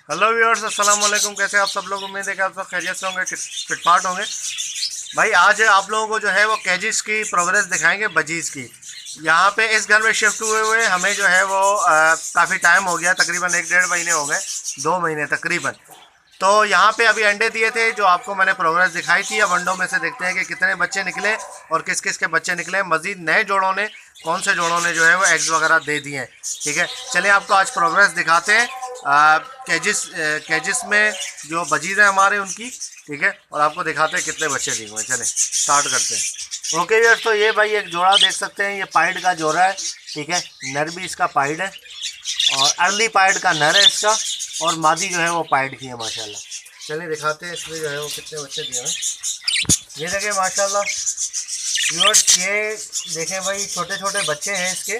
Hello viewers, अस्सलाम वालेकुम। कैसे आप सब लोग? उम्मीद है कि आप सब खैरियत से होंगे, फिटफाट होंगे। भाई आज आप लोगों को जो है वो कैजिस की प्रोग्रेस दिखाएंगे, बजीज़ की। यहाँ पे इस घर में शिफ्ट हुए हुए हमें जो है वो काफ़ी टाइम हो गया, तकरीबन 1-1.5 महीने हो गए, 2 महीने तकरीबन। तो यहाँ पे अभी अंडे दिए थे जो आपको मैंने प्रोग्रेस दिखाई थी। अब अंडों में से देखते हैं कि कितने बच्चे निकले और किस किस के बच्चे निकले। मज़ीद नए जोड़ों ने, कौन से जोड़ों ने जो है वो एग्स वगैरह दे दिए हैं। ठीक है, चलिए आपको आज प्रोग्रेस दिखाते हैं कैजिस में जो बजीज़ हैं हमारे उनकी। ठीक है, और आपको दिखाते हैं कितने बच्चे दिए हुए हैं। चलें स्टार्ट करते हैं। ओके यार, तो ये भाई एक जोड़ा देख सकते हैं, ये पाइड का जोड़ा है। ठीक है, नर भी इसका पाइड है और अर्ली पाइड का नर है इसका, और मादी जो है वो पाइड की है माशाल्लाह। चलिए दिखाते हैं इसमें जो है वो कितने बच्चे दिए हैं। ये देखें माशाल्लाह व्यूअर्स, ये देखें भाई, छोटे छोटे बच्चे हैं इसके।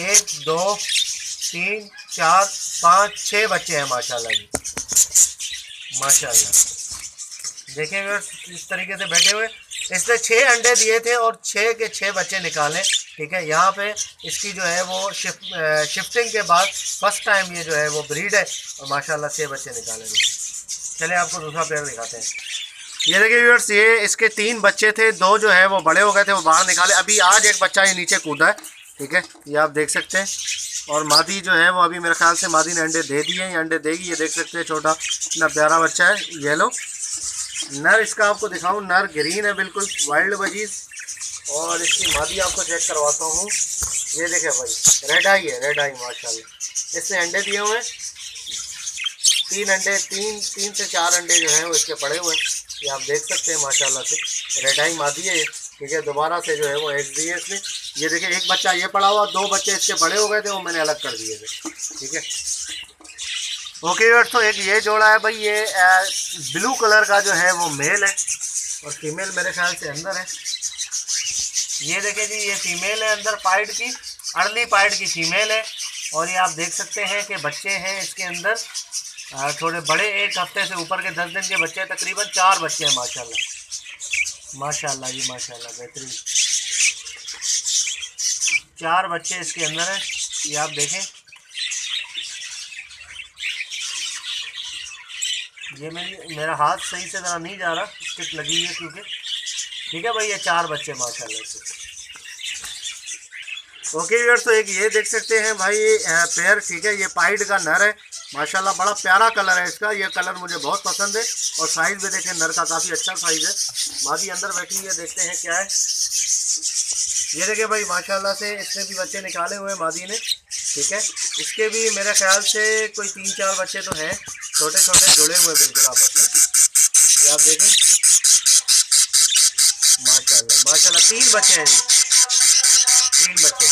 1 2 3 4 5 6 बच्चे हैं माशाल्लाह जी, माशाल्लाह। देखें व्यूअर्स, इस तरीके से बैठे हुए। इसने 6 अंडे दिए थे और 6 के 6 बच्चे निकाले। ठीक है, यहाँ पे इसकी जो है वो शिफ्टिंग के बाद फर्स्ट टाइम ये जो है वो ब्रीड है और माशाल्लाह 6 बच्चे निकाले। चलिए आपको दूसरा पेयर दिखाते हैं। ये देखिए व्यूअर्स, ये इसके 3 बच्चे थे, 2 जो है वो बड़े हो गए थे, वो बाहर निकाले। अभी आज एक बच्चा ये नीचे कूदा है। ठीक है, ये आप देख सकते हैं। और मादी जो है वो अभी मेरे ख्याल से मादी ने अंडे दे दिए हैं, अंडे देगी। ये देख सकते हैं, छोटा इतना प्यारा बच्चा है, येलो। नर इसका आपको दिखाऊं, नर ग्रीन है बिल्कुल, वाइल्ड बजीज। और इसकी मादी आपको चेक करवाता हूँ। ये देखे भाई, रेड आई है, रेड आई माशाल्लाह। इसने अंडे दिए हुए हैं, 3 अंडे, 3 से 4 अंडे जो हैं वो इसके पड़े हुए हैं। ये आप देख सकते हैं माशाल्लाह से, रेड आई मादी है ये। ठीक है, दोबारा से जो है वो एग्स दिए इसने। ये देखिए, एक बच्चा ये पड़ा हुआ, 2 बच्चे इसके बड़े हो गए थे, वो मैंने अलग कर दिए थे। ठीक है, ओके यार, तो एक ये जोड़ा है भाई, ये ब्लू कलर का जो है वो मेल है और फीमेल मेरे ख्याल से अंदर है। ये देखिए जी, ये फीमेल है अंदर, पाइड की, अर्ली पाइड की फीमेल है। और ये आप देख सकते हैं कि बच्चे हैं इसके अंदर थोड़े बड़े, 1 हफ्ते से ऊपर के 10 दिन के बच्चे हैं, तकरीबन 4 बच्चे हैं माशाल्लाह। माशाल्लाह जी माशाल्लाह, बेहतरीन 4 बच्चे इसके अंदर हैं। ये आप देखें, ये मेरा हाथ सही से ज़रा नहीं जा रहा, स्टिक लगी है क्योंकि। ठीक है भाई, ये 4 बच्चे माशाल्लाह से। ओके व्यूअर्स, तो एक ये देख सकते हैं भाई पेयर। ठीक है, ये पाइड का नर है माशाल्लाह, बड़ा प्यारा कलर है इसका। ये कलर मुझे बहुत पसंद है और साइज़ भी देखें नर का, काफ़ी अच्छा साइज़ है। मादी अंदर बैठी है, देखते हैं क्या है। ये देखें भाई माशाल्लाह से, इसने भी बच्चे निकाले हुए हैं मादी ने। ठीक है, इसके भी मेरे ख्याल से कोई 3-4 बच्चे तो हैं, छोटे छोटे जुड़े हुए बिल्कुल आपस में। ये आप देखें माशाल्लाह माशाल्लाह, 3 बच्चे हैं जी, 3 बच्चे।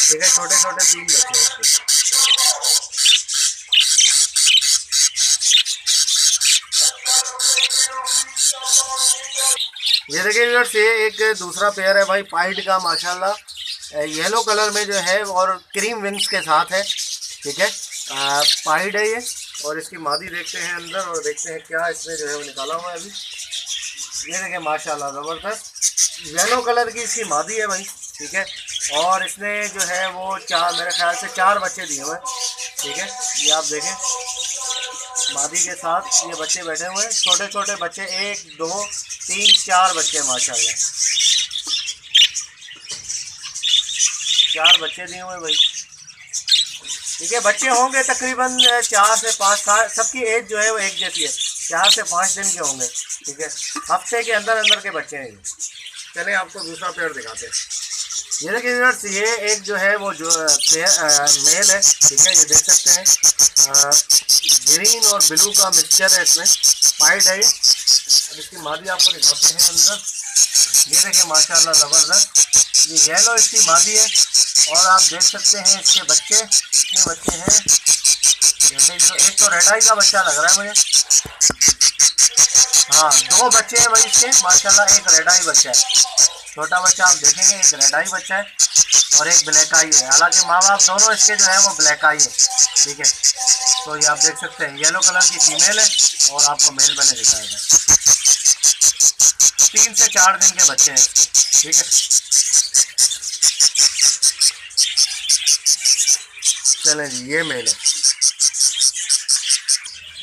ठीक है, छोटे छोटे 3 बच्चे हैं इसके। ये देखिए व्यूअर्स, ये एक दूसरा पेयर है भाई पाइड का माशाल्लाह, येलो कलर में जो है और क्रीम विंग्स के साथ है। ठीक है, पाइड है ये। और इसकी मादी देखते हैं अंदर और देखते हैं क्या इसमें जो है वो निकाला हुआ है अभी। ये देखिए माशाल्लाह, ज़बरदस्त येलो कलर की इसकी मादी है भाई। ठीक है, और इसने जो है वो 4, मेरे ख्याल से 4 बच्चे दिए हुए हैं। ठीक है, ये आप देखें, मादी के साथ ये बच्चे बैठे हुए हैं, छोटे छोटे बच्चे, 1 2 3 4 बच्चे माशाल्लाह, 4 बच्चे दिए हुए भाई। ठीक है, बच्चे होंगे तकरीबन 4 से 5 साल, सबकी एज जो है वो एक जैसी है, 4 से 5 दिन के होंगे। ठीक है, हफ्ते के अंदर अंदर के बच्चे हैं ये। चलें आपको दूसरा पेयर दिखाते हैं। ये देखिए व्यूअर्स, ये एक जो है वो जो मेल है। ठीक है, ये देख सकते हैं, ग्रीन और ब्लू का मिक्सचर है इसमें, पाइड है ये। अब इसकी मादी आपको दिखाते हैं अंदर। ये देखिए माशाल्लाह ज़बरदस्त, ये येलो इसकी मादी है। और आप देख सकते हैं इसके बच्चे, कितने बच्चे हैं। एक तो रेड आई का बच्चा लग रहा है मुझे, हाँ 2 बच्चे हैं भाई इसके माशाल्लाह, एक रेड आई बच्चा है, छोटा बच्चा आप देखेंगे, एक रेड आई बच्चा है और एक ब्लैक आई है। हालांकि माँ बाप दोनों इसके जो है वो ब्लैक आई है। ठीक है, तो ये आप देख सकते हैं, येलो कलर की फीमेल है और आपको मेल मैंने दिखाया था। 3 से 4 दिन के बच्चे हैं इसके। ठीक है, चलें जी, ये मेल है।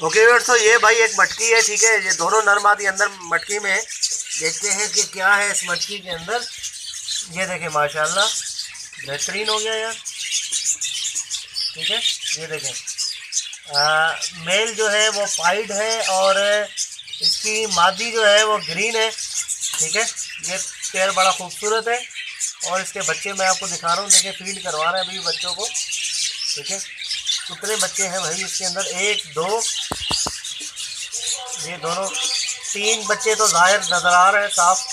ओके व्यूअर्स, तो ये भाई एक मटकी है, ठीक है। ये दोनों नर मादी अंदर मटकी में है। देखते हैं कि क्या है इस मटकी के अंदर। ये देखें माशाल्लाह बेहतरीन हो गया यार, ठीक है। ये देखें मेल जो है वो पाइड है और इसकी मादी जो है वो ग्रीन है, ठीक है। ये पेयर बड़ा खूबसूरत है और इसके बच्चे मैं आपको दिखा रहा हूँ। देखें फीड करवा रहे हैं अभी बच्चों को, ठीक है। कितने बच्चे हैं भाई इसके अंदर, 1 2, ये दोनों 3 बच्चे तो ज़ाहिर नज़र आ रहे हैं साफ,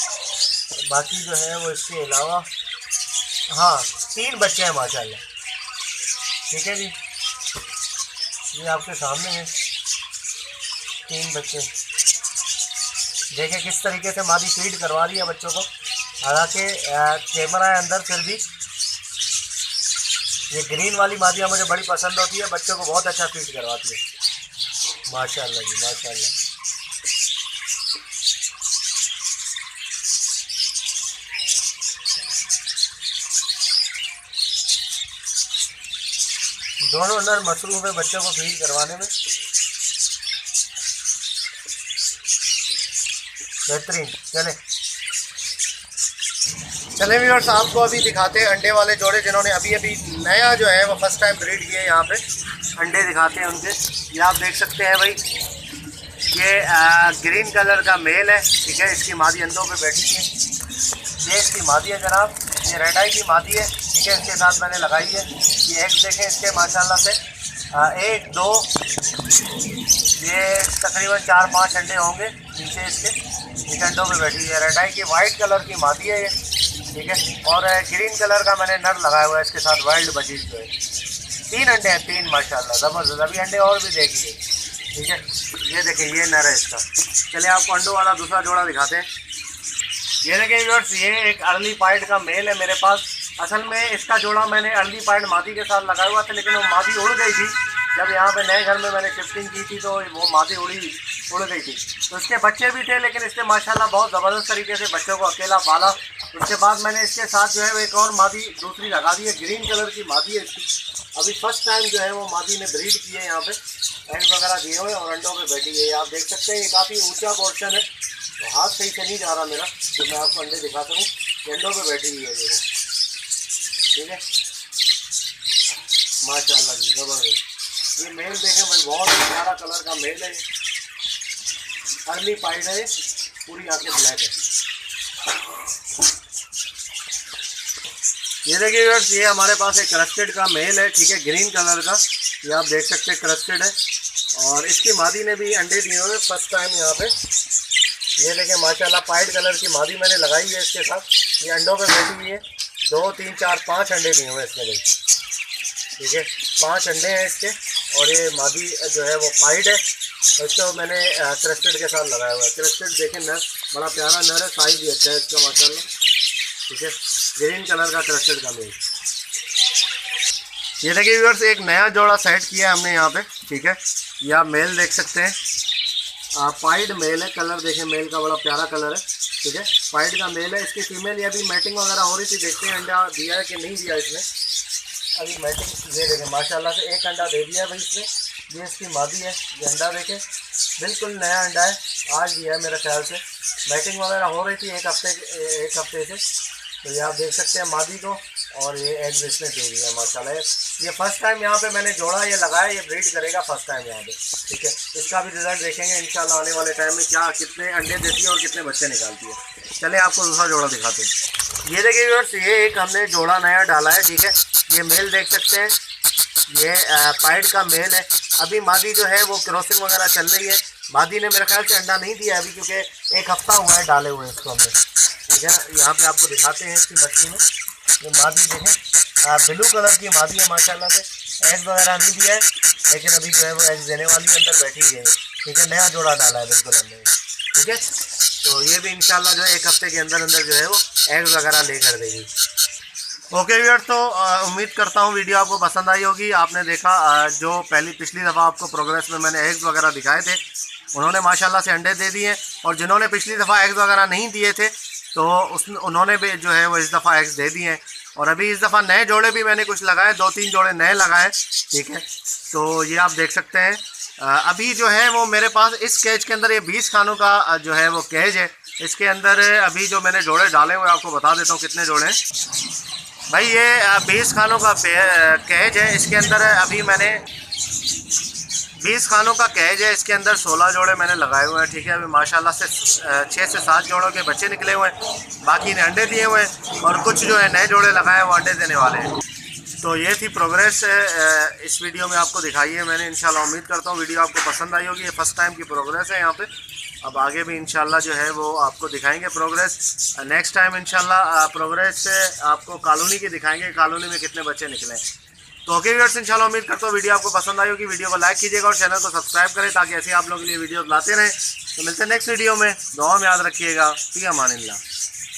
बाकी जो है वो इसके अलावा हाँ 3 बच्चे हैं माशाल्लाह, ठीक है जी। ये आपके सामने है 3 बच्चे। देखें किस तरीके से मादी फीड करवा रही है बच्चों को, हालांकि कैमरा है अंदर, फिर भी ये ग्रीन वाली मादियाँ मुझे बड़ी पसंद होती है, बच्चों को बहुत अच्छा फीड करवाती है माशाल्लाह जी माशाल्लाह। दोनों नर मसरूफ है बच्चों को फीड करवाने में, बेहतरीन। चले व्यूअर्स, आपको अभी दिखाते हैं अंडे वाले जोड़े जिन्होंने अभी अभी नया जो है वो फर्स्ट टाइम ब्रीड किए। यहाँ पे अंडे दिखाते हैं उनके। ये आप देख सकते हैं भाई, ये ग्रीन कलर का मेल है, ठीक है। इसकी मादी अंडों पे बैठी है। ये इसकी मादी है जनाब, ये रेड आई की मादी है, ठीक है। इसके साथ मैंने लगाई है। ये एग देखें इसके माशाल्लाह से 1 2, ये तकरीबन 4-5 अंडे होंगे नीचे इसके, इस अंडों पे बैठी है। रेड आई की वाइट कलर की मादी है ये, ठीक है। और ग्रीन कलर का मैंने नर लगाया हुआ है इसके साथ, वाइल्ड बजीज जो है। 3 अंडे हैं, 3 माशाल्लाह ज़बरदस्त। अभी अंडे और भी देगी, ठीक है। ये देखिए ये नर है इसका। चलिए आपको अंडों वाला दूसरा जोड़ा दिखाते हैं। ये देखिए व्यूअर्स, ये एक अर्ली पाइड का मेल है मेरे पास। असल में इसका जोड़ा मैंने अर्ली पाइड मादी के साथ लगाया हुआ था, लेकिन वो मादी उड़ गई थी। जब यहाँ पे नए घर में मैंने शिफ्टिंग की थी तो वो मादी उड़ गई थी। तो इसके बच्चे भी थे, लेकिन इसने माशाल्लाह बहुत ज़बरदस्त तरीके से बच्चों को अकेला पाला। उसके बाद मैंने इसके साथ जो है वो एक और मादी दूसरी लगा दी है, ग्रीन कलर की मादी है इसकी। अभी फर्स्ट टाइम जो है वो मादी ने ब्रीड की है, यहाँ पे एग वगैरह दिए हुए और अंडों पे बैठी है। आप देख सकते हैं ये काफ़ी ऊंचा पोर्शन है, तो हाथ सही से नहीं जा रहा मेरा, तो मैं आपको अंडे दिखाता हूँ। अंडों पे बैठी हुई है ये, ठीक है माशाल्लाह जी ज़बरदस्त। ये मेल देखें भाई, बहुत ही प्यारा कलर का मेल है, अर्ली पाइड है, पूरी आंखें ब्लैक है। ये देखिए व्यूअर्स, ये हमारे पास एक क्रस्टेड का मेल है, ठीक है, ग्रीन कलर का। ये आप देख सकते हैं क्रस्टेड है और इसकी मादी ने भी अंडे दिए हुए फर्स्ट टाइम यहाँ पे। ये देखिए माशाल्लाह पाइड कलर की मादी मैंने लगाई है इसके साथ। ये अंडों पे बैठी हुई है, 2 3 4 5 अंडे दिए हुए इसमें भाई, ठीक है। 5 अंडे हैं इसके और ये मादी जो है वो पाइड है। इसको मैंने क्रस्टेड के साथ लगाया हुआ है। क्रस्टेड देखें नर, बड़ा प्यारा नर है, साइज़ भी अच्छा है इसका माशाल्लाह, ठीक है। ग्रीन कलर का क्रस्टेड का मेल। ये देखिए व्यूअर्स, एक नया जोड़ा सेट किया है हमने यहाँ पे, ठीक है। ये आप मेल देख सकते हैं, पाइड मेल है। कलर देखें मेल का बड़ा प्यारा कलर है, ठीक है। पाइड का मेल है। इसकी फीमेल ये अभी मैटिंग वगैरह हो रही थी, देखते हैं अंडा दिया है कि नहीं दिया इसने। अभी मैटिंग ये देखें माशाल्लाह से 1 अंडा दे दिया है भाई इसने। ये इसकी मादी है। ये अंडा देखें बिल्कुल नया अंडा है, आज दिया है मेरे ख्याल से। मैटिंग वगैरह हो रही थी 1 हफ्ते से। तो ये आप देख सकते हैं मादी को, और ये एग इसने दे दिया माशाल्लाह। ये फर्स्ट टाइम यहाँ पे मैंने जोड़ा ये लगाया, ये ब्रीड करेगा फर्स्ट टाइम यहाँ पे, ठीक है। इसका भी रिजल्ट देखेंगे इंशाल्लाह आने वाले टाइम में, क्या कितने अंडे देती है और कितने बच्चे निकालती है। चलिए आपको दूसरा जोड़ा दिखाते हैं। ये देखिए व्यूअर्स, ये एक हमने जोड़ा नया डाला है, ठीक है। ये मेल देख सकते हैं, ये पाइड का मेल है। अभी मादी जो है वो क्रॉसिंग वगैरह चल रही है। मादी ने मेरे ख्याल से अंडा नहीं दिया अभी, क्योंकि 1 हफ्ता हुआ है डाले हुए इसको हमने, ठीक है। यहाँ पे आपको दिखाते हैं इसकी मछली में। ये मादी देखें ब्लू कलर की मादी है माशाल्लाह से। एग वगैरह नहीं दिया है, लेकिन अभी जो है वो एग देने वाली अंदर बैठी हुई है, ठीक है। नया जोड़ा डाला है बिल्कुल हमने, ठीक है। तो ये भी इंशाल्लाह जो है 1 हफ्ते के अंदर अंदर जो है वो एग वगैरह ले कर देगी। ओके व्यूअर्स, तो उम्मीद करता हूँ वीडियो आपको पसंद आई होगी। आपने देखा जो पिछली दफ़ा आपको प्रोग्रेस में मैंने एग्स वगैरह दिखाए थे, उन्होंने माशाल्लाह से अंडे दे दिए। और जिन्होंने पिछली दफ़ा एग्स वगैरह नहीं दिए थे, तो उन्होंने भी जो है वो इस दफ़ा एग्स दे दिए हैं। और अभी इस दफ़ा नए जोड़े भी मैंने कुछ लगाए, 2-3 जोड़े नए लगाए, ठीक है। तो ये आप देख सकते हैं अभी जो है वो मेरे पास इस केज के अंदर ये 20 खानों का जो है वो केज है। इसके अंदर अभी जो मैंने जोड़े डाले हुए आपको बता देता हूँ कितने जोड़े हैं। भाई ये 20 खानों का केज है। इसके अंदर अभी मैंने 20 खानों का कैज है। इसके अंदर 16 जोड़े मैंने लगाए हुए हैं। ठीक है, अभी माशाल्लाह से 6 से 7 जोड़ों के बच्चे निकले हुए हैं, बाकी ने अंडे दिए हुए हैं और कुछ जो है नए जोड़े लगाए वो अंडे देने वाले हैं। तो ये थी प्रोग्रेस इस वीडियो में आपको दिखाई है मैंने। इंशाल्लाह उम्मीद करता हूँ वीडियो आपको पसंद आई होगी। ये फर्स्ट टाइम की प्रोग्रेस है यहाँ पे। अब आगे भी इंशाल्लाह जो है वो आपको दिखाएंगे प्रोग्रेस। नेक्स्ट टाइम इंशाल्लाह प्रोग्रेस आपको कॉलोनी की दिखाएंगे, कॉलोनी में कितने बच्चे निकले। तो ओके व्यूअर्स, इंशाल्लाह उम्मीद करता हूँ वीडियो आपको पसंद आई होगी। वीडियो को लाइक कीजिएगा और चैनल को सब्सक्राइब करें ताकि ऐसे आप लोगों के लिए वीडियो लाते रहें। तो मिलते हैं नेक्स्ट वीडियो में। दुआ में याद रखिएगा। फी अमानिल्लाह।